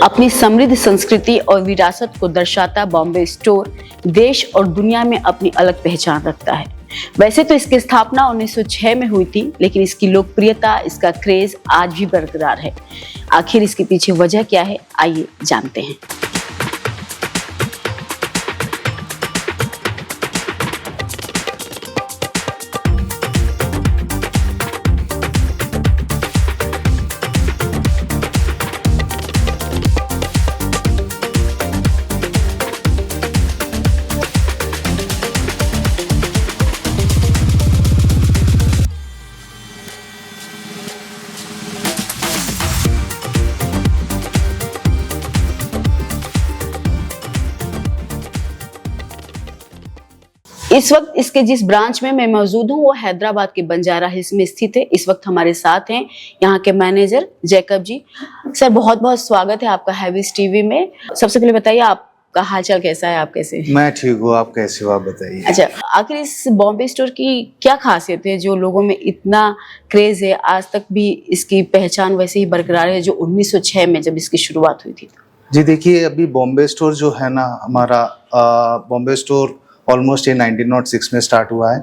अपनी समृद्ध संस्कृति और विरासत को दर्शाता बॉम्बे स्टोर देश और दुनिया में अपनी अलग पहचान रखता है। वैसे तो इसकी स्थापना 1906 में हुई थी, लेकिन इसकी लोकप्रियता, इसका क्रेज आज भी बरकरार है। आखिर इसके पीछे वजह क्या है, आइए जानते हैं। इस वक्त इसके जिस ब्रांच में मैं मौजूद हूँ वो हैदराबाद के बंजारा हिल्स में स्थित है। इस वक्त हमारे साथ हैं यहाँ के मैनेजर जैकब जी। सर, बहुत बहुत स्वागत है आपका हैविस टीवी में। सबसे पहले बताइए आपका हालचाल कैसा है, आप कैसे हैं? मैं ठीक हूँ, आप कैसे हो, आप बताइए। अच्छा, आखिर इस बॉम्बे स्टोर की क्या खासियत है जो लोगों में इतना क्रेज है, आज तक भी इसकी पहचान वैसे ही बरकरार है जो 1906 में जब इसकी शुरुआत हुई थी? जी देखिए, अभी बॉम्बे स्टोर जो है ना हमारा, बॉम्बे स्टोर ऑलमोस्ट ये 1906 में स्टार्ट हुआ है।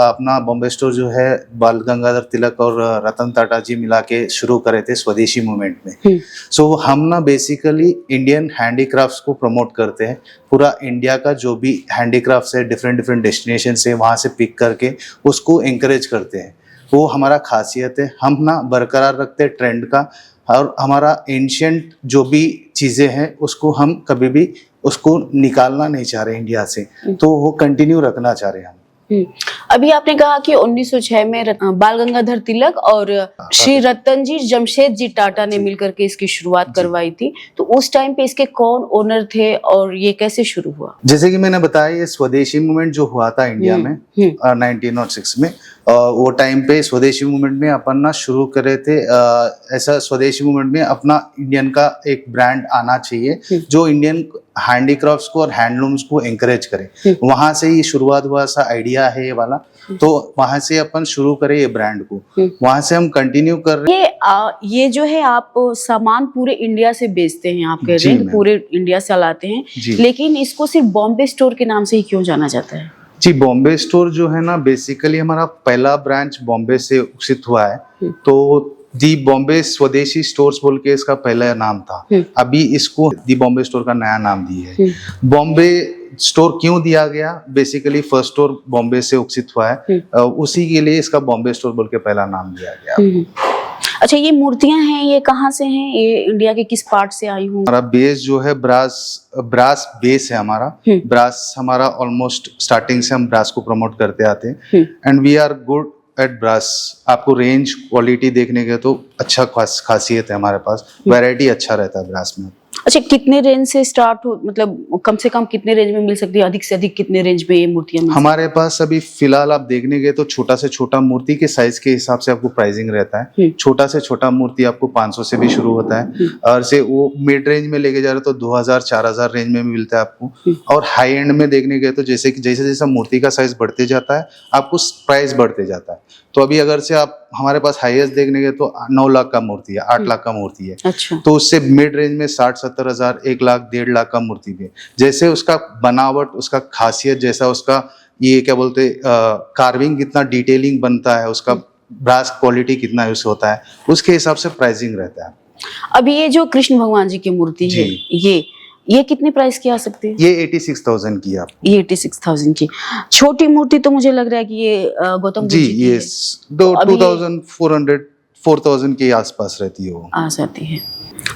अपना बॉम्बे स्टोर जो है बाल गंगाधर तिलक और रतन टाटा जी मिला के शुरू करे थे स्वदेशी मूवमेंट में। सो हम ना बेसिकली इंडियन हैंडीक्राफ्ट्स को प्रमोट करते हैं। पूरा इंडिया का जो भी हैंडीक्राफ्ट्स है डिफरेंट डेस्टिनेशन से वहाँ से पिक करके उसको एंकरेज करते हैं। वो हमारा खासियत है। हम ना बरकरार रखते हैं ट्रेंड का, और हमारा एंशिएंट जो भी चीज़ें हैं उसको हम कभी भी उसको निकालना नहीं चाह रहे इंडिया से, तो वो कंटिन्यू रखना चाह रहे हैं हम। अभी आपने कहा कि 1906 में बाल गंगाधर तिलक और श्री रतन जी जमशेद जी टाटा ने मिलकर के इसकी शुरुआत करवाई थी, तो उस टाइम पे इसके कौन ओनर थे और ये कैसे शुरू हुआ? जैसे कि मैंने बताया, ये स्वदेशी मूवमेंट जो हुआ था इंडिया में 1906 में, वो टाइम पे स्वदेशी मूवमेंट में अपन ना शुरू करे थे। ऐसा स्वदेशी मूवमेंट में अपना इंडियन का एक ब्रांड आना चाहिए जो इंडियन हैंडीक्राफ्ट्स को और हैंडलूम्स को एंकरेज करे। वहां से ही शुरुआत हुआ, सा आइडिया है ये वाला, तो वहां से अपन शुरू करें ये ब्रांड को, वहां से हम कंटिन्यू कर रहे हैं। ये जो है आप सामान पूरे इंडिया से बेचते हैं, आप कह रहे हैं पूरे इंडिया से लाते हैं, लेकिन इसको सिर्फ बॉम्बे स्टोर के नाम से ही क्यों जाना जाता है? जी, बॉम्बे स्टोर जो है ना बेसिकली हमारा पहला ब्रांच बॉम्बे से विकसित हुआ है, तो दी बॉम्बे स्वदेशी स्टोर्स बोल के इसका पहला नाम था। अभी इसको दी बॉम्बे स्टोर का नया नाम दिया है। बॉम्बे स्टोर क्यों दिया गया? बेसिकली फर्स्ट स्टोर बॉम्बे से विकसित हुआ है, उसी के लिए इसका बॉम्बे स्टोर बोल के पहला नाम दिया गया। अच्छा, ये मूर्तियां हैं, ये कहाँ से हैं? ये इंडिया के किस पार्ट से आई हूँ? हमारा बेस जो है ब्रास बेस है हमारा। ब्रास हमारा ऑलमोस्ट स्टार्टिंग से हम ब्रास को प्रमोट करते आते हैं, and we are good at brass. आपको रेंज क्वालिटी देखने के तो अच्छा खासियत है हमारे पास, वैरायटी अच्छा रहता है ब्रास में। अच्छा, कितने रेंज से स्टार्ट हो, मतलब कम से कम कितने रेंज में मिल सकती है, अधिक से अधिक कितने रेंज में ये मूर्तियां मिल हमारे पास अभी फिलहाल आप देखने गए तो छोटा से छोटा मूर्ति के साइज के हिसाब से आपको प्राइसिंग रहता है। छोटा से छोटा मूर्ति आपको 500 से भी शुरू होता है, और से वो मिड रेंज में लेके जा रहे तो 2000-4000 रेंज में मिलता है आपको। और हाई एंड में देखने गए तो जैसे जैसा मूर्ति का साइज बढ़ते जाता है आपको प्राइस बढ़ते जाता है। तो अभी अगर से आप हमारे पास हाईएस्ट देखने गए तो 9 लाख का मूर्ति है, 8 लाख का मूर्ति है। अच्छा। तो उससे मिड रेंज में 60-70 हजार, 1 लाख 1.5 लाख का मूर्ति भी है। जैसे उसका बनावट, उसका खासियत, जैसा उसका ये क्या बोलते कार्विंग कितना डिटेलिंग बनता है, उसका ब्रास क्वालिटी कितना यूज होता है, उसके हिसाब से प्राइसिंग रहता है। अभी ये जो कृष्ण भगवान जी की मूर्ति है, ये कितने प्राइस की आ सकती है? ये 86,000 की है। ये 86,000 की। छोटी मूर्ति तो मुझे लग रहा है कि ये गौतम बुद्ध जी की ये 24,000 के आसपास रहती है, वो आ जाती है।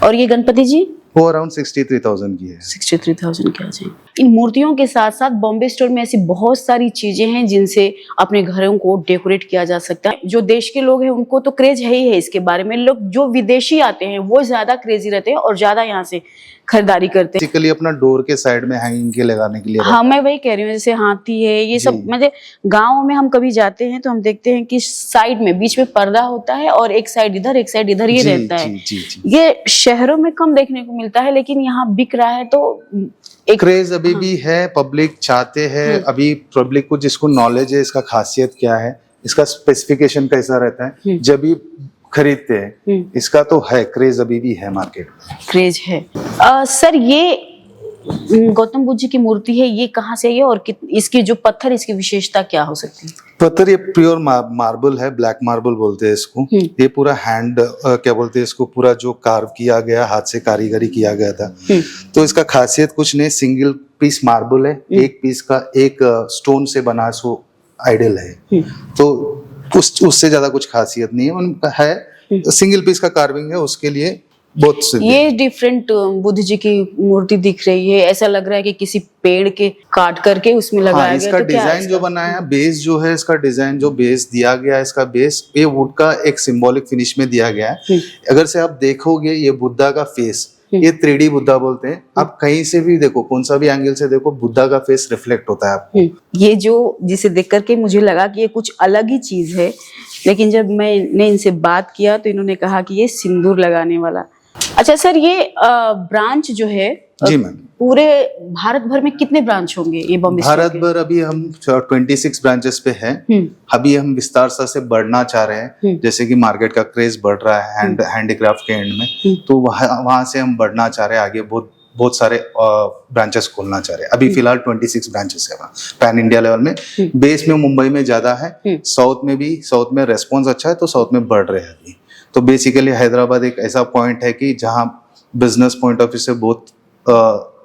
और ये गणपति जी वो अराउंड 63,000 की है। 63,000 की आ जाए। इन मूर्तियों के साथ साथ बॉम्बे स्टोर में ऐसी बहुत सारी चीजें हैं जिनसे अपने घरों को डेकोरेट किया जा सकता है। जो देश के लोग हैं उनको तो क्रेज है ही है इसके बारे में, लोग जो विदेशी आते हैं वो ज्यादा क्रेजी रहते हैं और ज्यादा यहाँ से खरीदारी करते हैं। बेसिकली अपना डोर के साइड में हैंगिंग के लगाने के लिए। हाँ, मैं वही कह रही हूँ, जैसे हाथी है, ये सब। मतलब गाँव में हम कभी जाते हैं तो हम देखते हैं कि साइड में बीच में पर्दा होता है और एक साइड इधर एक साइड इधर, ये रहता है। ये शहरों में कम देखने को मिलता है, लेकिन यहाँ बिक रहा है, तो एक क्रेज अभी भी है, पब्लिक चाहते हैं। अभी पब्लिक को जिसको नॉलेज है इसका खासियत क्या है, इसका स्पेसिफिकेशन कैसा रहता है, जब भी खरीदते हैं। इसका तो है क्रेज, अभी भी है मार्केट में, क्रेज है। सर ये गौतम बुद्ध जी की मूर्ति है, ये कहाँ से आई है और इसकी जो पत्थर, इसकी विशेषता क्या हो सकती है? पत्थर ये प्योर मार्बल है, ब्लैक मार्बल बोलते हैं इसको। ये पूरा हैंड क्या बोलते हैं इसको, पूरा जो कार्व किया गया, हाथ से कारीगरी किया गया था। तो इसका खासियत कुछ नहीं, सिंगल पीस मार्बल है, एक पीस का एक स्टोन से बना सो आइडल है। तो उससे ज्यादा कुछ खासियत नहीं है, उनका है सिंगल पीस का कार्विंग है, उसके लिए बहुत सिद्ध है। ये डिफरेंट बुद्ध जी की मूर्ति दिख रही है, ऐसा लग रहा है कि किसी पेड़ के काट करके उसमें लगाया गया। इसका तो क्या है डिजाइन जो बनाया, बेस जो है इसका डिजाइन, जो बेस दिया गया है, इसका बेस ये वुड का एक सिंबॉलिक फिनिश में दिया गया है। अगर से आप देखोगे ये बुद्धा का फेस, ये 3D बुद्धा बोलते हैं। आप कहीं से भी देखो, कौन सा भी एंगल से देखो, बुद्धा का फेस रिफ्लेक्ट होता है आपको। ये जो जिसे देख करके मुझे लगा कि ये कुछ अलग ही चीज है, लेकिन जब मैंने इनसे बात किया तो इन्होंने कहा कि ये सिंदूर लगाने वाला। अच्छा सर, ये ब्रांच जो है, जी मैम, पूरे भारत भर में कितने ब्रांच होंगे ये बॉम्बे भारत भर अभी हम 26 ब्रांचेस पे हैं। अभी हम विस्तार से बढ़ना चाह रहे हैं, जैसे कि मार्केट का क्रेज बढ़ रहा है हैंडीक्राफ्ट के एंड में, तो वहां से हम बढ़ना चाह रहे हैं आगे, बहुत सारे ब्रांचेस खोलना चाह रहे हैं। अभी फिलहाल 26 ब्रांचेस है वहाँ पैन इंडिया लेवल में। बेस में मुंबई में ज्यादा है, साउथ में रेस्पॉन्स अच्छा है, तो साउथ में बढ़ रहे हैं अभी। तो बेसिकली हैदराबाद एक ऐसा पॉइंट है कि जहाँ बिजनेस पॉइंट ऑफ व्यू से बहुत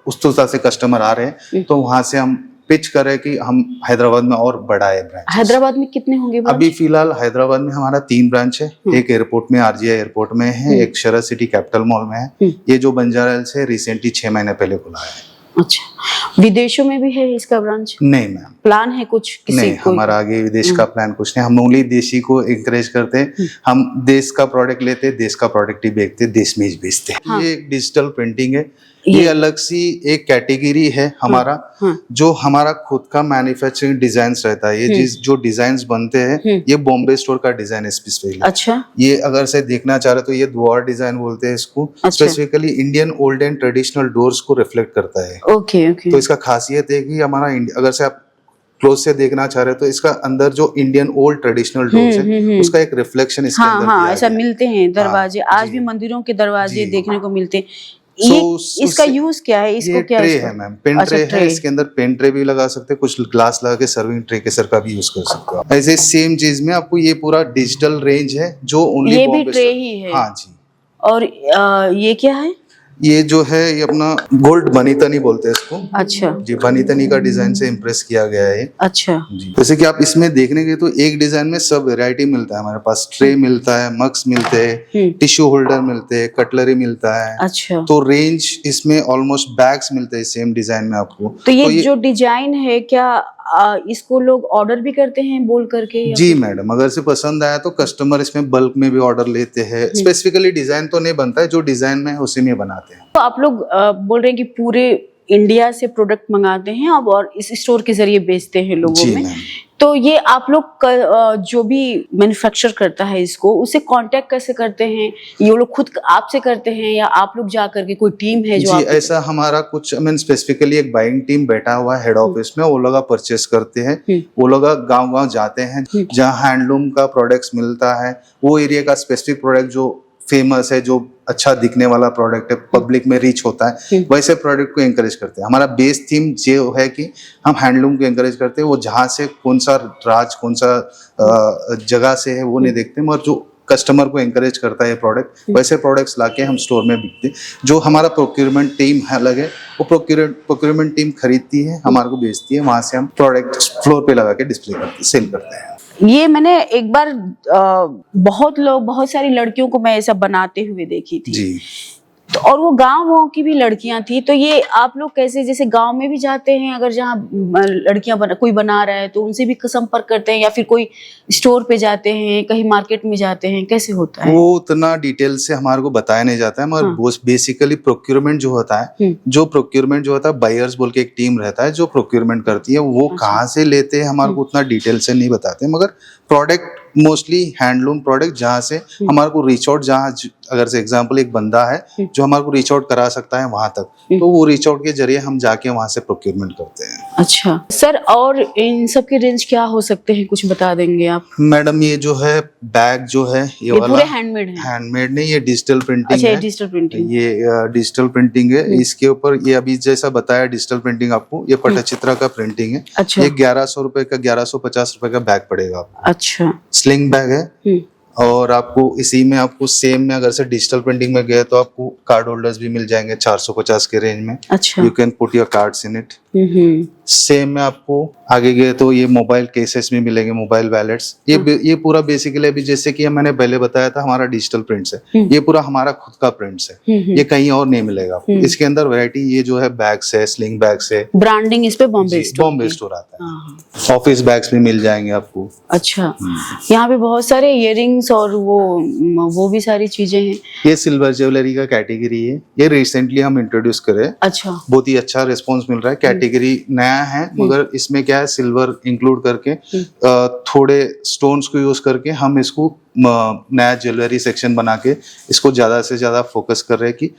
उत्सुकता से कस्टमर आ रहे हैं, तो वहां से हम पिच कर रहे हैं कि हम हैदराबाद में और बढ़ाए ब्रांच। हैदराबाद में कितने होंगे ब्रांच? अभी फिलहाल हैदराबाद में हमारा 3 ब्रांच है। एक एयरपोर्ट में, RGI एयरपोर्ट में है, एक शरद सिटी कैपिटल मॉल में है। ये जो बंजारा हिल्स है, रिसेंटली 6 महीने पहले खुला है। अच्छा, विदेशों में भी है इसका ब्रांच? नहीं मैम, प्लान है कुछ किसी नहीं, हमारा आगे विदेश का प्लान कुछ नहीं। हम ओनली देशी को इंकरेज करते हैं। हम देश का प्रोडक्ट लेते हैं, देश का प्रोडक्ट ही बेचते, देश में ही बेचते हैं। हाँ। ये एक डिजिटल प्रिंटिंग है, ये अलग सी एक कैटेगरी है हमारा, जो हमारा खुद का मैन्युफैक्चरिंग डिजाइन्स रहता है। ये जो डिजाइन्स बनते हैं, ये बॉम्बे स्टोर का डिजाइन है स्पेसिफिकली। अच्छा, ये अगर से देखना चाह रहे तो ये द्वार डिजाइन बोलते हैं इसको। अच्छा। Specifically Indian old and traditional doors को रिफ्लेक्ट करता है। Okay okay. तो इसका खासियत है कि हमारा अगर से आप क्लोज से देखना चाह रहे हो तो इसका अंदर जो इंडियन ओल्ड ट्रेडिशनल डोर्स है, उसका एक रिफ्लेक्शन इसके अंदर दिया हाँ, ऐसा गया है। मिलते हैं दरवाजे, आज भी मंदिरों के दरवाजे देखने को मिलते हैं। ये इसका यूज क्या है? इसको क्या ट्रे है मैम, पेन ट्रे है। इसके अंदर पेन ट्रे भी लगा सकते हैं, कुछ ग्लास लगा के सर्विंग ट्रे के सर का भी यूज कर सकते हो। ऐसे सेम चीज में आपको ये पूरा डिजिटल रेंज है जो ओनली ये भी ट्रे ही है? हाँ जी। और ये क्या है? ये जो है ये अपना गोल्ड बनीतनी बोलते हैं इसको। अच्छा जी, बनीतनी का डिजाइन से इम्प्रेस किया गया है। अच्छा जी, जैसे कि आप इसमें देखने के तो एक डिजाइन में सब वैरायटी मिलता है हमारे पास। ट्रे मिलता है, मग्स मिलते हैं, टिश्यू होल्डर मिलते हैं, कटलरी मिलता है। अच्छा, तो रेंज इसमें ऑलमोस्ट बैग्स मिलते हैं सेम डिजाइन में आपको। तो ये जो डिजाइन है, क्या इसको लोग ऑर्डर भी करते हैं बोल करके? जी मैडम, अगर से पसंद आया तो कस्टमर इसमें बल्क में भी ऑर्डर लेते हैं। स्पेसिफिकली डिजाइन तो नहीं बनता है, जो डिजाइन में है उसी में बनाते हैं। तो आप लोग बोल रहे हैं कि पूरे इंडिया से प्रोडक्ट मंगाते हैं अब और इस स्टोर के जरिए बेचते हैं लोगों में। तो ये आप लोग जो भी मैन्युफैक्चर करता है इसको, उसे कांटेक्ट कैसे करते हैं? ये लोग खुद आपसे करते हैं या आप लोग जा करके कोई टीम है जो? जी, ऐसा हमारा कुछ स्पेसिफिकली एक बाइंग टीम बैठा हुआ है हेड ऑफिस में। वो लोग परचेस करते हैं, वो लोग गांव-गांव जाते हैं जहाँ हैंडलूम का प्रोडक्ट्स मिलता है। वो एरिया का स्पेसिफिक प्रोडक्ट जो फेमस है, जो अच्छा दिखने वाला प्रोडक्ट है, पब्लिक में रीच होता है, वैसे प्रोडक्ट को एंकरेज करते हैं। हमारा बेस थीम जो है कि हम हैंडलूम को एंकरेज करते हैं। वो जहाँ से कौन सा कौन सा जगह से है वो नहीं देखते, मगर जो कस्टमर को एंकरेज करता है ये प्रोडक्ट, वैसे प्रोडक्ट्स लाके हम स्टोर में बिकते हैं। जो हमारा प्रोक्यूरमेंट टीम अलग है, वो प्रोक्यूरमेंट टीम खरीदती है, हमारे को बेचती है, वहां से हम प्रोडक्ट फ्लोर पे लगा के डिस्प्ले करते, सेल करते हैं। ये मैंने एक बार बहुत सारी लड़कियों को मैं ऐसा बनाते हुए देखी थी जी। तो, और वो गाँव की भी लड़कियां थी। तो ये आप लोग कैसे, जैसे गांव में भी जाते हैं, अगर जहाँ लड़कियां कोई बना रहा है तो उनसे भी संपर्क करते हैं, या फिर कोई स्टोर पे जाते हैं, कहीं मार्केट में जाते हैं, कैसे होता है? वो उतना डिटेल से हमारे को बताया नहीं जाता है, मगर बेसिकली प्रोक्यूरमेंट जो होता है, बायर्स बोल के एक टीम रहता है जो प्रोक्यूरमेंट करती है। वो कहाँ से लेते हैं हमारे को उतना डिटेल से नहीं बताते, मगर प्रोडक्ट मोस्टली हैंडलूम प्रोडक्ट जहाँ से हमारे को रीच आउट, जहाँ अगर से एग्जांपल एक बंदा है जो हमारे को रीच आउट करा सकता है वहां तक, तो वो रीच आउट के जरिए हम जाके वहां से प्रोक्यूरमेंट करते हैं। अच्छा सर, और इन सब के रेंज क्या हो सकते हैं, कुछ बता देंगे आप? मैडम ये जो है बैग जो है ये वाला पूरे हैंडमेड है? हैंडमेड नहीं, ये डिजिटल प्रिंटिंग अच्छा, ये है। Digital printing. ये डिजिटल प्रिंटिंग है। इसके ऊपर ये अभी जैसा बताया डिजिटल प्रिंटिंग आपको, ये पटचित्रा का प्रिंटिंग है। अच्छा। ये 1100 रुपए का 1150 रुपए का बैग पड़ेगा आपको। अच्छा। स्लिंग बैग है। और आपको इसी में आपको सेम में अगर से डिजिटल प्रिंटिंग में गए तो आपको कार्ड होल्डर्स भी मिल जाएंगे 450 के रेंज में। अच्छा। You can put your cards in it. Same में आपको आगे गए तो ये मोबाइल केसेस में मिलेंगे, मोबाइल वैलेट्स। ये पूरा बेसिकली अभी जैसे कि मैंने पहले बताया था हमारा डिजिटल प्रिंट्स है, ये पूरा हमारा खुद का प्रिंट्स है। ये कहीं और नहीं मिलेगा आपको। इसके अंदर वैरायटी ये जो है बैग्स है, स्लिंग बैग्स है। ब्रांडिंग इस पे बॉम्बे स्टोर आता है। ऑफिस बैग्स भी मिल जाएंगे आपको। अच्छा, यहाँ पे बहुत सारे इयररिंग्स और वो भी सारी चीजें हैं। ये सिल्वर ज्वेलरी का कैटेगरी है, ये रिसेंटली हम इंट्रोड्यूस करे। अच्छा। बहुत ही अच्छा रिस्पांस मिल रहा है। कैटेगरी नया है मगर इसमें क्या है, सिल्वर इंक्लूड करके थोड़े स्टोन्स को यूज करके हम इसको नया ज्वेलरी सेक्शन बना के इसको ज्यादा से ज्यादा फोकस कर रहे हैं कि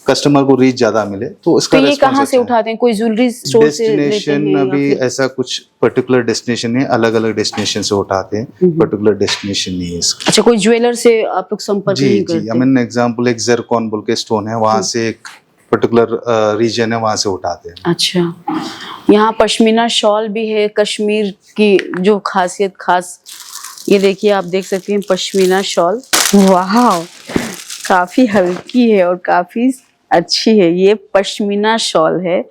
कस्टमर को रीच ज्यादा मिले। तो इसका ये कहाँ से उठाते हैं? कोई ज्वेलरी स्टोर से लेते हैं? डेस्टिनेशन अभी ऐसा कुछ पर्टिकुलर डेस्टिनेशन है, अलग अलग डेस्टिनेशन से उठाते हैं। पर्टिकुलर डेस्टिनेशन नहीं है इसका। अच्छा, कोई ज्वेलर से आप लोग संपर्क नहीं करते? जी, आई मीन एग्जांपल एक ज़िरकॉन बोल के स्टोन है, वहां से एक पर्टिकुलर रीजन है, वहां से उठाते हैं। अच्छा, यहाँ पश्मीना शॉल भी है, कश्मीर की जो खासियत खास। ये देखिए, आप देख सकते हैं पश्मीना शॉल। वाह, काफी हल्की है और काफी अच्छी है। ये पश्मीना शॉल है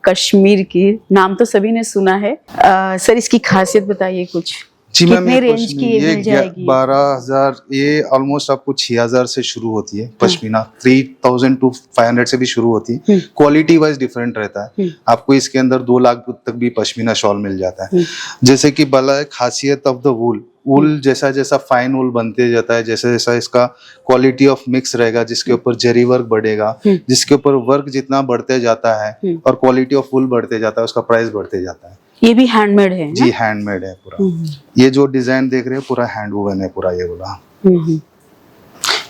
कश्मीर की, नाम तो सभी ने सुना है। सर, इसकी खासियत बताइए कुछ। जी मैम, कितने रेंज की ये मिल जाएगी? 12,000, ये ऑलमोस्ट आपको 6,000 से शुरू होती है पश्मीना। 3,000 to 500 से भी शुरू होती है। क्वालिटी वाइज डिफरेंट रहता है। आपको इसके अंदर 2 लाख तक भी पश्मीना शॉल मिल जाता है। जैसे कि बला खासियत ऑफ द वूल जैसा जैसा फाइन वूल बनते जाता है, जैसे जैसा इसका क्वालिटी ऑफ मिक्स रहेगा, जिसके ऊपर जरी वर्क बढ़ेगा, जिसके ऊपर वर्क जितना बढ़ते जाता है और क्वालिटी ऑफ वूल बढ़ते जाता है, उसका प्राइस बढ़ते जाता है। ये भी हैंडमेड है? जी, हैंडमेड है पूरा। ये जो डिजाइन देख रहे हैं पूरा हैंड वूवन है पूरा ये वाला।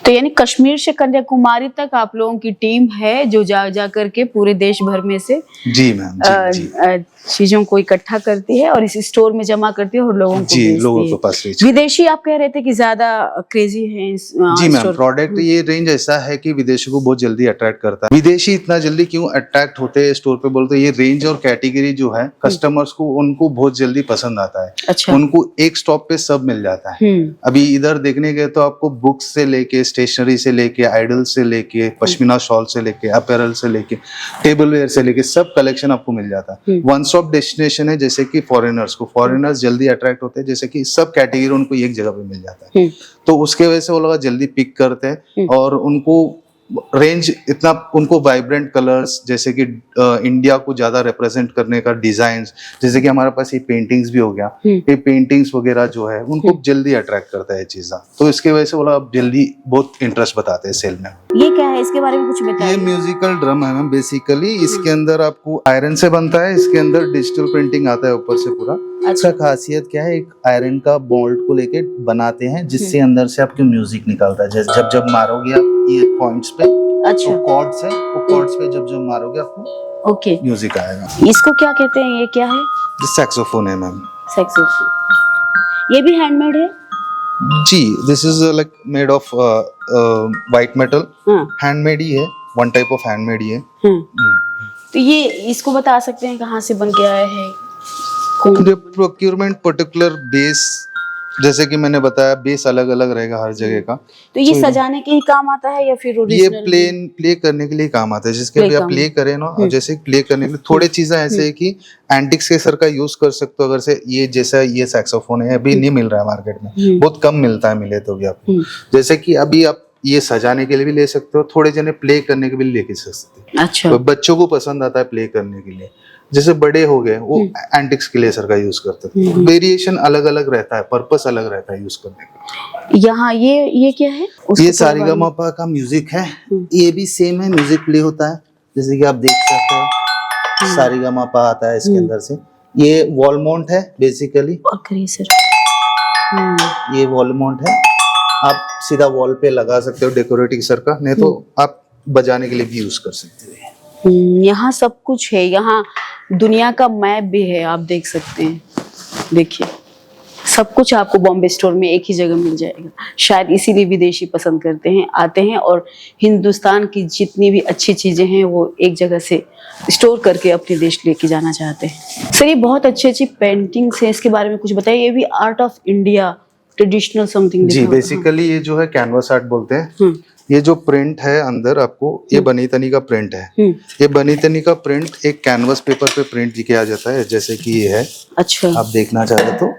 तो यानी कश्मीर से कन्याकुमारी तक आप लोगों की टीम है जो जा करके पूरे देश भर में से जी मैम चीजों को इकट्ठा करती है और इस स्टोर में जमा करती है और लोगों को जी लोगों के पास बेचती है। विदेशी आप कह रहे थे कि ज्यादा क्रेजी है इस जी मैम, प्रोडक्ट ये रेंज ऐसा है कि विदेशी को बहुत जल्दी अट्रैक्ट करता है। विदेशी इतना जल्दी क्यों अट्रैक्ट होते हैं स्टोर पे, बोलते ये रेंज और कैटेगरी जो है कस्टमर्स को उनको बहुत जल्दी पसंद आता है। अच्छा। उनको एक स्टॉप पे सब मिल जाता है। अभी इधर देखने गए तो आपको बुक्स से लेके, स्टेशनरी से लेके, आइडल से लेके, पश्मीना शॉल से लेके, अपैरल से लेके, टेबल वेयर से लेके सब कलेक्शन आपको मिल जाता है। वन स्टॉप डेस्टिनेशन है, जैसे कि फॉरेनर्स जल्दी अट्रैक्ट होते हैं, जैसे कि सब कैटेगरी उनको एक जगह पे मिल जाता है। तो उसके वजह से वो लोग जल्दी पिक करते हैं और उनको रेंज इतना, उनको वाइब्रेंट कलर्स जैसे कि इंडिया को ज्यादा रिप्रेजेंट करने का डिजाइन, जैसे कि हमारे पास ये पेंटिंग्स भी हो गया, ये पेंटिंग्स वगैरह जो है उनको जल्दी अट्रैक्ट करता है चीज़ा। तो इसके वजह से वो लोग जल्दी बहुत इंटरेस्ट बताते हैं सेल में। ये क्या है, इसके बारे में कुछ बताइए। ये म्यूजिकल ड्रम है मैम। बेसिकली इसके अंदर आपको आयरन से बनता है, इसके अंदर डिजिटल प्रिंटिंग आता है ऊपर से पूरा। अच्छा, खासियत क्या है, एक आयरन का बोल्ट को लेके बनाते हैं जिससे अंदर से आपके म्यूजिक निकलता है। जैसे जब जब मारोगे आप ये पॉइंट्स पे, अच्छा, तो कॉर्ड्स है, वो कॉर्ड्स पे जब जब मारोगे आपको ओके म्यूजिक आएगा। इसको क्या कहते हैं, ये क्या है? सैक्सोफोन है मैम। सैक्सोफोन। ये भी हैंडमेड है? जी, this is like made of white metal. Handmade ही है, वन टाइप ऑफ हैंडमेड ही है। तो ये इसको बता सकते हैं कहाँ से बन के आया है? प्रोक्यूरमेंट पर्टिकुलर बेस, जैसे कि मैंने बताया बेस अलग अलग रहेगा हर जगह का। तो ये सजाने के ही काम आता है या फिर ये प्ले करने के लिए काम आता है, जिसके लिए आप प्ले करें ना, जैसे प्ले करने के लिए थोड़े चीजें ऐसे है कि एंटिक्स के सर का यूज कर सकते हो। अगर से ये जैसा ये सैक्सोफोन है, अभी नहीं मिल रहा है मार्केट में, बहुत कम मिलता है, मिले तो भी आपको। जैसे कि अभी आप ये सजाने के लिए भी ले सकते हो, थोड़े जने प्ले करने के लिए लेके सकते हैं। अच्छा। तो बच्चों को पसंद आता है प्ले करने के लिए। जैसे बड़े हो गए वो एंटिक्स के लिए सर का यूज करते हैं। वेरिएशन अलग अलग रहता है, पर्पस अलग रहता है यूज करने का। यहाँ ये क्या है? ये सारेगामापा का म्यूजिक है। ये भी सेम है, म्यूजिक प्ले होता है, जैसे कि आप देख सकते हो सारेगामापा आता है इसके अंदर से। ये वॉल माउंट है बेसिकली। ये वॉल माउंट है, आप सीधा वॉल पे लगा सकते हो डेकोरेटिव सर का, नहीं तो आप बजाने के लिए भी यूज कर सकते हो। यहाँ सब कुछ है, यहाँ दुनिया का मैप भी है, आप देख सकते हैं। देखिए सब कुछ आपको बॉम्बे स्टोर में एक ही जगह मिल जाएगा। शायद इसीलिए विदेशी पसंद करते हैं, आते हैं और हिंदुस्तान की जितनी भी अच्छी चीजें हैं वो एक जगह से स्टोर करके अपने देश लेके जाना चाहते हैं। सर ये बहुत अच्छी अच्छी पेंटिंग्स है, इसके बारे में कुछ बताइए। ये भी art of India traditional something. जी बेसिकली ये जो है कैनवास आर्ट बोलते हैं। ये जो प्रिंट है अंदर आपको, ये बनी तनी का प्रिंट है। ये बनी तनी का प्रिंट एक कैनवास पेपर पे प्रिंट किया जाता है, जैसे कि ये है। अच्छा, आप देखना चाहे तो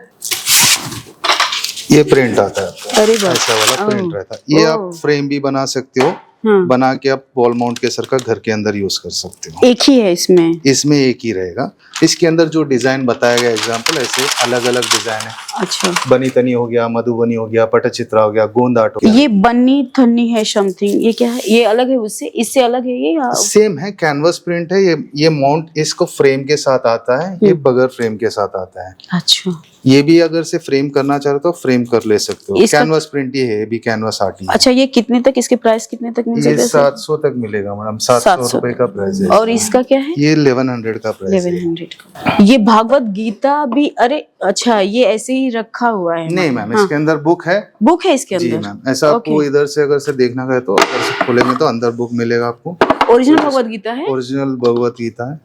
ये प्रिंट आता है आपका। अरे वाह, ऐसा वाला प्रिंट रहता है। ये आप फ्रेम भी बना सकते हो, बना के आप वॉल माउंट के सर का घर के अंदर यूज कर सकते हो। एक ही है इसमें एक ही रहेगा। इसके अंदर जो डिजाइन बताया गया एग्जांपल, ऐसे अलग अलग डिजाइन है। अच्छा, बनी तनी हो गया, मधुबनी हो गया, पटचित्रा हो गया, गोंद आर्ट हो गया। ये बनी थनी है समथिंग, ये क्या है? ये अलग है उससे, इससे अलग है ये? सेम है, कैनवास प्रिंट है। ये माउंट इसको फ्रेम के साथ आता है, ये बगैर फ्रेम के साथ आता है। अच्छा, ये भी अगर से फ्रेम करना चाह रहे तो फ्रेम कर ले सकते हो। कैनवास प्रिंट ये है, भी कैनवास आर्ट ही है। अच्छा, ये कितने तक, इसके प्राइस कितने तक मिल ये 700 तक मिलेगा मैडम। 700 रुपए का प्राइस है। और इसका क्या है? ये 1100 का प्राइस है। 1100 का। ये भागवत गीता भी, अरे अच्छा, ये ऐसे ही रखा हुआ है? नहीं मैम, इसके अंदर बुक है। बुक है इसके अंदर? जी मैम, ऐसा आपको इधर से अगर से देखना है तो अगर से खोलेंगे तो अंदर बुक मिलेगा आपको। ओरिजिनल भगवत गीता है? ओरिजिनल भगवत गीता है।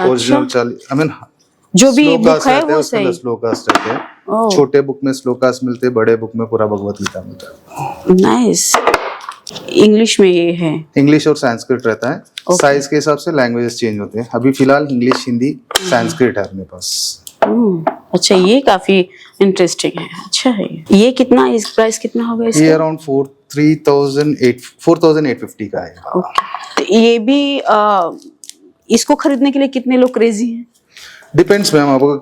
ओरिजिनल 40 जो भी बुक है वो सही श्लोकास रहते हैं। छोटे बुक में श्लोकास मिलते हैं, बड़े बुक में पूरा भगवत गीता मिलता है। नाइस। इंग्लिश में ये है? इंग्लिश और संस्कृत रहता है। साइज के हिसाब से लैंग्वेजेस चेंज होते हैं। अभी फिलहाल इंग्लिश, हिंदी, संस्कृत है अपने पास। अच्छा, ये काफी इंटरेस्टिंग है। अच्छा है। ये कितना, इस प्राइस कितना होगा इसका? ये अराउंड 4850 का है। ओके, तो ये भी इसको खरीदने के लिए कितने लोग क्रेजी हैं? डिपेंड्स मैम, आपको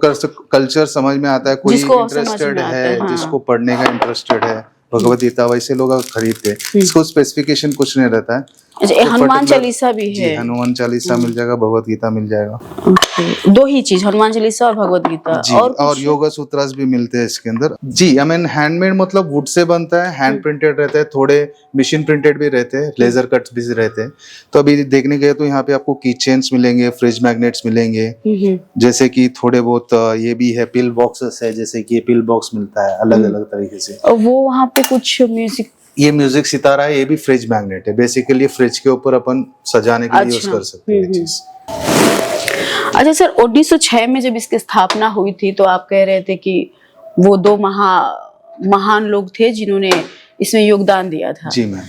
कल्चर समझ में आता है, कोई इंटरेस्टेड है, जिसको पढ़ने का इंटरेस्टेड है भगवत गीता, वैसे लोग खरीदते हैं। इसको स्पेसिफिकेशन कुछ नहीं रहता है। अच्छा, हनुमान चालीसा भी है? हनुमान चालीसा मिल जाएगा, भगवत गीता मिल जाएगा। दो ही चीज, हनुमान चालीसा और भगवत गीता। और योगा सूत्रास भी मिलते हैं इसके अंदर। जी, आई मीन हैंडमेड मतलब वुड से बनता है, हैंड प्रिंटेड रहता है, थोड़े मशीन प्रिंटेड भी रहते हैं, लेजर कट्स भी रहते हैं। तो अभी देखने गए तो यहाँ पे आपको की चेन्स मिलेंगे, फ्रिज मैग्नेट्स मिलेंगे, जैसे कि थोड़े बहुत ये भी है, पिल बॉक्सेस है, जैसे कि ये पिल बॉक्स मिलता है अलग अलग तरीके से। वो वहाँ पे कुछ म्यूजिक, ये म्यूजिक सितारा है, ये भी फ्रिज मैग्नेट है। बेसिकली फ्रिज के ऊपर अपन सजाने के लिए यूज कर सकते हैं चीज। अच्छा सर, 1906 में जब इसकी स्थापना हुई थी तो आप कह रहे थे कि वो दो महान लोग थे जिन्होंने इसमें योगदान दिया था। जी मैम।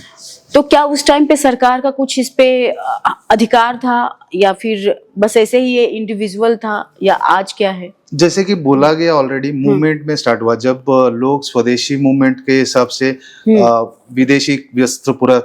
तो क्या उस टाइम पे सरकार का कुछ इस पे अधिकार था, या फिर बस ऐसे ही ये इंडिविजुअल था, या आज क्या है? जैसे कि बोला गया ऑलरेडी, मूवमेंट में स्टार्ट हुआ जब लोग स्वदेशी मूवमेंट के हिसाब से विदेशी वस्त्र पूरा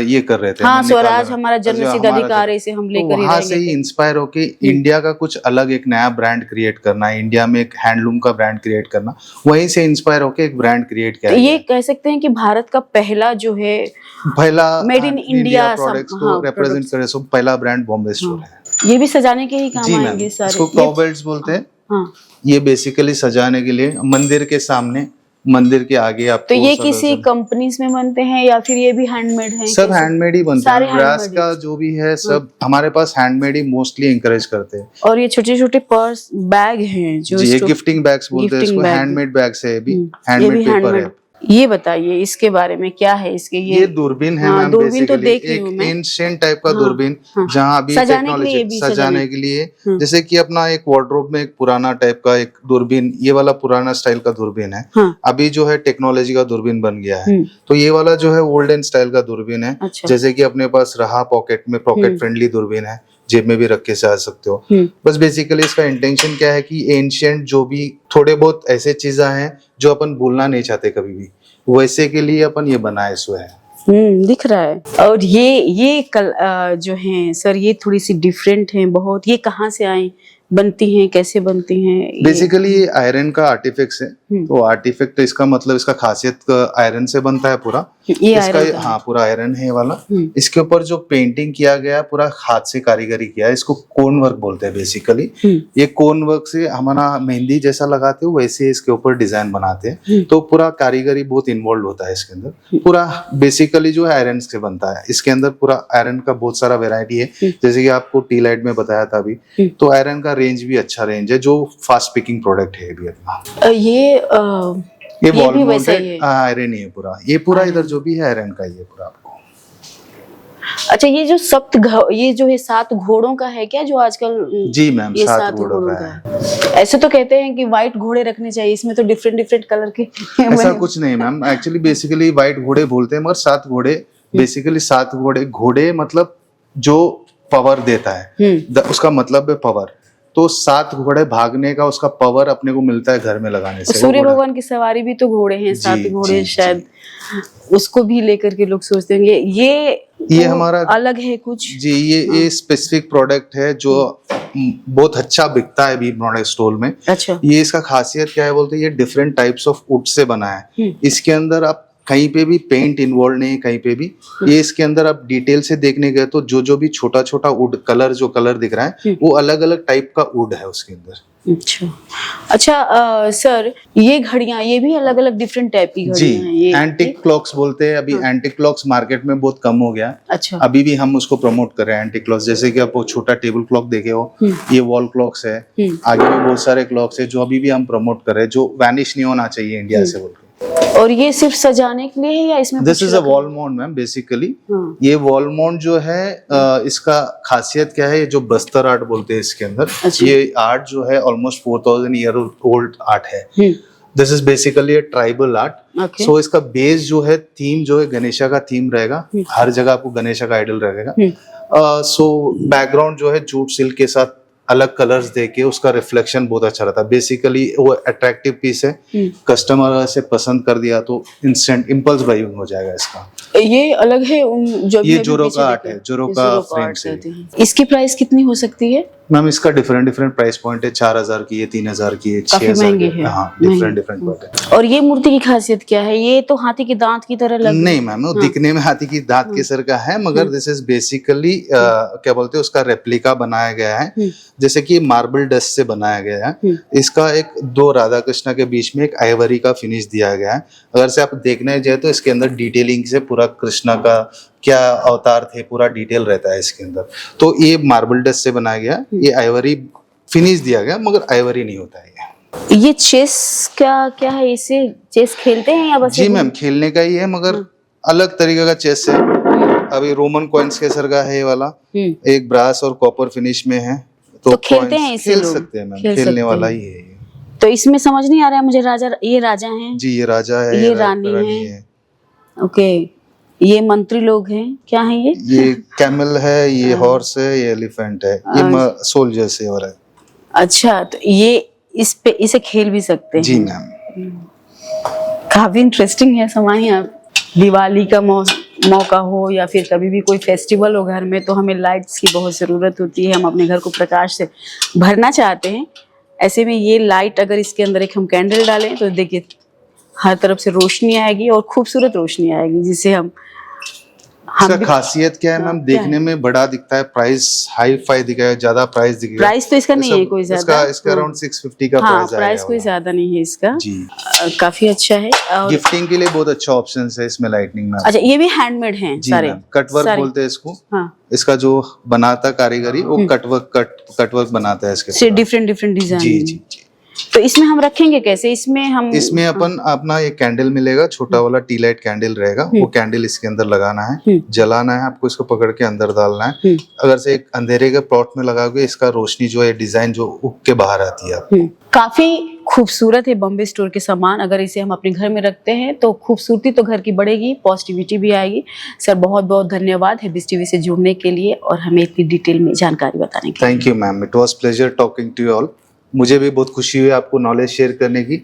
ये कर रहे थे। हाँ, स्वराज हमारा जन्मसिद्ध अधिकार है, इसे हम लेकर ही वहां से ही इंस्पायर होके इंडिया का कुछ अलग एक नया ब्रांड क्रिएट करना, इंडिया में एक हैंडलूम का ब्रांड क्रिएट करना, वहीं से इंस्पायर होके एक ब्रांड क्रिएट किया। ये कह सकते हैं कि भारत का पहला जो है, पहला मेड इन इंडिया प्रोडक्ट्स को रिप्रेजेंट करे, सो पहला ब्रांड बॉम्बे स्टोर है। ये भी सजाने के ही काम आएंगे सारे? इसको काउबेल्ट्स बोलते हैं। हाँ। ये बेसिकली सजाने के लिए मंदिर के सामने, मंदिर के आगे आपको। तो ये किसी कंपनीज में बनते हैं या फिर ये भी हैंडमेड हैं? सब हैंडमेड ही बनते हैं। ब्रास का जो भी है सब हमारे पास हैंडमेड ही मोस्टली एंकरेज करते हैं। और ये छोटे छोटे पर्स बैग हैं जो ये गिफ्टिंग बैग्स बोलते हैं इसको, हैंडमेड बैग्स है, भी हैंडमेड पेपर है। ये बताइए इसके बारे में, क्या है इसके? ये दूरबीन है। हाँ, दूरबीन तो देख रही हूँ मैं। एंशिएंट टाइप का दूरबीन, जहाँ अभी टेक्नोलॉजी सजाने के लिए, जैसे कि अपना एक वार्डरोब में एक पुराना टाइप का एक दूरबीन, ये वाला पुराना स्टाइल का दूरबीन है। अभी जो है टेक्नोलॉजी का दूरबीन बन गया है, तो ये वाला जो है ओल्डन स्टाइल का दूरबीन है। जैसे कि अपने पास रहा पॉकेट में, पॉकेट फ्रेंडली दूरबीन है, जेब में भी रख के जा सकते हो। बस बेसिकली इसका इंटेंशन क्या है कि एंशिएंट जो भी थोड़े बहुत ऐसे चीजें हैं जो अपन भूलना नहीं चाहते कभी भी, वैसे के लिए अपन ये बनाए सो है। दिख रहा है। और ये जो हैं सर, ये थोड़ी सी डिफरेंट हैं बहुत। ये कहाँ से आई, बनती हैं, कैसे बनती हैं? बेसिकली ये आयरन का आर्टिफैक्ट्स है। तो आर्टिफैक्ट इसका मतलब, इसका खासियत आयरन से बनता है पूरा। ये इसका आयरन का है। हाँ पूरा आयरन है ये वाला। इसके ऊपर जो पेंटिंग किया गया पूरा हाथ से कारीगरी किया है, इसको कोन वर्क बोलते हैं बेसिकली। ये कोन वर्क से हमारा मेहंदी जैसा लगाते हो वैसे इसके ऊपर डिजाइन बनाते हैं, तो पूरा कारीगरी बहुत इन्वॉल्व होता है इसके अंदर। पूरा बेसिकली जो है आयरन से बनता है, इसके अंदर पूरा आयरन का बहुत सारा वेरायटी है, जैसे कि आपको टी लाइट में बताया था अभी, तो आयरन का रेंज भी अच्छा रेंज है, जो फास्ट पिकिंग प्रोडक्ट है भी अपना। ये वॉल भी वैसा ही है। माउंटेड आयरन ही है पूरा, ये पूरा इधर जो भी है आयरन का ही है पूरा आपको। अच्छा, ये जो ये जो है 7 घोड़ों का है क्या, जो आजकल? जी मैम, ये 7 घोड़ों का है। ऐसे तो कहते हैं कि व्हाइट घोड़े रखने चाहिए, इसमें तो डिफरेंट डिफरेंट कलर के ऐसा कुछ नहीं मैम, एक्चुअली बेसिकली व्हाइट घोड़े बोलते हैं, मगर 7 घोड़े बेसिकली 7 घोड़े मतलब जो पावर देता है, उसका मतलब है पावर। तो 7 घोड़े भागने का उसका पावर अपने को मिलता है घर में लगाने से। सूर्य भगवान की सवारी भी तो घोड़े हैं, 7 घोड़े शायद उसको भी लेकर के लोग सोचते होंगे। ये हमारा अलग है कुछ जी, ये स्पेसिफिक प्रोडक्ट है जो बहुत अच्छा बिकता है भी प्रोडक्ट स्टोर में। अच्छा, ये इसका खासियत क्या है बोलते हैं, ये different types of would say बना है। इसके अंदर आप कहीं पे भी पेंट इन्वॉल्व नहीं है, कहीं पे भी। ये इसके अंदर आप डिटेल से देखने गए तो जो भी छोटा छोटा वुड कलर जो कलर दिख रहा है वो अलग अलग टाइप का वुड है उसके अंदर। अच्छा सर, ये घड़ियां ये भी अलग अलग डिफरेंट टाइप की घड़ियां हैं। ये एंटिक क्लॉक्स बोलते हैं। अभी एंटिक क्लॉक्स मार्केट में बहुत कम हो गया। अच्छा, अभी भी हम उसको प्रमोट कर रहे हैं एंटिक क्लॉक्स। जैसे कि आप वो छोटा टेबल क्लॉक देखे हो, ये वॉल क्लॉक्स है। आगे भी बहुत सारे क्लॉक्स है जो अभी भी हम प्रमोट कर रहे हैं, जो वैनिश नहीं होना चाहिए इंडिया से बोल के। और ये सिर्फ सजाने के लिए है या इसमें this is a wall mount ma'am basically. ये वॉल माउंट जो है इसका खासियत क्या है, ये जो बस्तर आर्ट बोलते हैं इसके अंदर, ये आर्ट जो है ऑलमोस्ट 4000 ईयर ओल्ड आर्ट है। This is basically a tribal art. So इसका बेस जो है, थीम जो है गणेशा का थीम रहेगा। हर जगह आपको गणेशा का आइडल रहेगा। सो बैकग्राउंड जो है जूट सिल्क के साथ अलग कलर्स देके उसका रिफ्लेक्शन बहुत अच्छा रहता है। बेसिकली वो अट्रैक्टिव पीस है, कस्टमर से पसंद कर दिया तो इंस्टेंट इम्पल्स बाइंग हो जाएगा इसका। ये अलग है जो ये जोरो का आर्ट है, जोरो का फ्रेम से। इसकी प्राइस कितनी हो सकती है मैम? इसका डिफरेंट प्राइस पॉइंट है। 4000 की है, 3000 की है, 6000 की है। हाँ, डिफरेंट पॉइंट है। और ये मूर्ति की खासियत क्या है? ये तो हाथी के दांत की तरह लग नहीं मैम, वो दिखने में हाथी की दांत के सर का है, मगर दिस इज बेसिकली क्या बोलते हैं, उसका रेप्लिका बनाया गया है, जैसे कि मार्बल डस्ट से बनाया गया है। इसका एक 2 राधा कृष्ण के बीच में एक आइवरी का फिनिश दिया गया है। अगर से आप देखने जाए तो इसके अंदर डिटेलिंग से पूरा कृष्णा का क्या अवतार थे पूरा डिटेल रहता है इसके अंदर। तो ये मार्बल डस्ट से बनाया गया, ये आइवरी फिनिश दिया गया, मगर आइवरी नहीं होता है। ये चेस क्या है? इसे चेस खेलते हैं या बस? जी मैम, खेलने का ही है, मगर अलग तरीके का चेस है। अभी रोमन कॉइन्स के सर का है ये वाला, एक ब्रास और कॉपर फिनिश में है। तो खेलते हैं इसे? खेल सकते हैं मैम, खेलने वाला ही है। तो इसमें समझ नहीं आ रहा है मुझे, ये राजा हैं जी, ये राजा है, ये रानी है। ओके, ये मंत्री लोग हैं, क्या है ये कैमल है, ये हॉर्स है, ये एलिफेंट है, ये सोल्जर्स है और है। अच्छा, तो ये इसे खेल भी सकते हैं? जी मैम। काफी इंटरेस्टिंग है। समाई आप दिवाली का मौका हो या फिर कभी भी कोई फेस्टिवल हो घर में, तो हमें लाइट्स की बहुत ज़रूरत होती है। हम अपने घर को प्रकाश से भरना चाहते हैं। ऐसे में ये लाइट अगर इसके अंदर एक हम कैंडल डालें तो देखिए हर तरफ से रोशनी आएगी और खूबसूरत रोशनी आएगी, जिससे हम इसका खासियत क्या है मैम? देखने में बड़ा दिखता है, प्राइस हाई फाई दिखेगा, ज्यादा प्राइस दिखेगा। प्राइस तो इसका नहीं है कोई ज्यादा, इसका अराउंड 650 का हाँ, प्राइस प्राइस कोई ज्यादा नहीं है इसका जी। काफी अच्छा है। और गिफ्टिंग के लिए बहुत अच्छा ऑप्शन है इसमें लाइटनिंग में। अच्छा, ये भी हैंडमेड है सारे? कटवर्क बोलते हैं इसको। हाँ, इसका जो बनाता कारीगरी वो कटवर्क बनाता है इसके डिफरेंट डिजाइन। जी जी जी। तो इसमें हम रखेंगे कैसे? इसमें अपन अपना एक कैंडल मिलेगा, छोटा वाला टी लाइट कैंडल रहेगा, वो कैंडल इसके अंदर लगाना है, जलाना है आपको, इसको पकड़ के अंदर डालना है। अगर से एक अंधेरे के प्लॉट में लगाओगे, इसका रोशनी जो है डिजाइन जो उग के बाहर आती है। काफी खूबसूरत है बॉम्बे स्टोर के सामान। अगर इसे हम अपने घर में रखते हैं तो खूबसूरती तो घर की बढ़ेगी, पॉजिटिविटी भी आएगी। सर, बहुत बहुत धन्यवाद हैबिस टीवी से जुड़ने के लिए और हमें इतनी डिटेल में जानकारी बताने के लिए। Thank you ma'am, it was pleasure talking to you all. मुझे भी बहुत खुशी हुई आपको नॉलेज शेयर करने की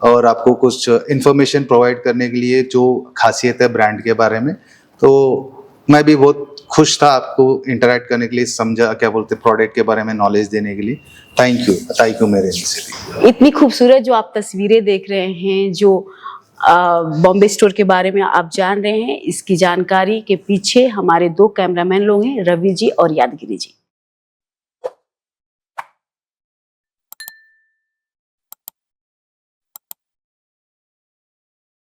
और आपको कुछ इन्फॉर्मेशन प्रोवाइड करने के लिए, जो खासियत है ब्रांड के बारे में। तो मैं भी बहुत खुश था आपको इंटरेक्ट करने के लिए, समझा क्या बोलते प्रोडक्ट के बारे में नॉलेज देने के लिए। थैंक यू मेरे से भी। इतनी खूबसूरत जो आप तस्वीरें देख रहे हैं, जो बॉम्बे स्टोर के बारे में आप जान रहे हैं। इसकी जानकारी के पीछे हमारे 2 कैमरामैन लोग हैं, रवि जी और यादगिरी जी।